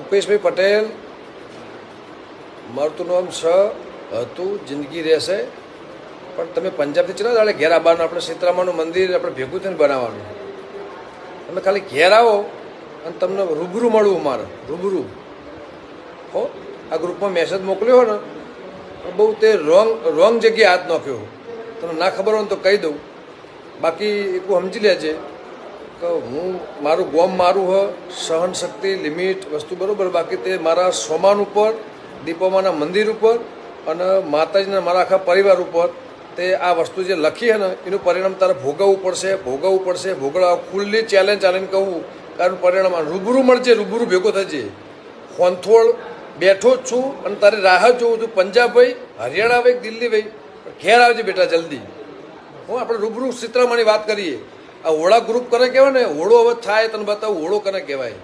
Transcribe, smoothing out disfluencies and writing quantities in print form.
ઉપેશભાઈ પટેલ, મારું નામ હતું, જિંદગી રહેશે. પણ તમે પંજાબથી ચલો દાડે ઘેર આવવાનું, આપણે સીતરામાનું મંદિર આપણે ભેગું થઈને બનાવવાનું. તમે ખાલી ઘેર આવો અને તમને રૂબરૂ મળવું, મારે રૂબરૂ હો. આ ગ્રુપમાં મેસેજ મોકલ્યો હોય ને બહુ તે રોંગ જગ્યાએ હાથ નાખ્યો. તમને ના ખબર હોય ને તો કહી દઉં, બાકી એટલું સમજી લેજે કે હું મારું ગોમ મારું હ, સહન શક્તિ લિમિટ વસ્તુ બરાબર. બાકી તે મારા સોમાન ઉપર, દીપોમાના મંદિર ઉપર અને માતાજીના મારા આખા પરિવાર ઉપર તે આ વસ્તુ જે લખી છે ને એનું પરિણામ તારે ભોગવવું પડશે. ભોગવવા ખુલ્લી ચેલેન્જ કહું, કારણ પરિણામ રૂબરૂ મળશે, રૂબરૂ ભેગો થશે. ફોનથોડ બેઠો જ છું અને તારી રાહ જોઉં છું. પંજાબ ભાઈ, હરિયાણા ભાઈ, દિલ્હી ભાઈ, ઘેર આવજે બેટા જલ્દી. આપણે રૂબરૂ સીતરામાની વાત કરીએ. આ હોળા ગ્રુપ કરે કહેવાય ને, હોળો હવે થાય તને બતાવું હોળો કરે કહેવાય.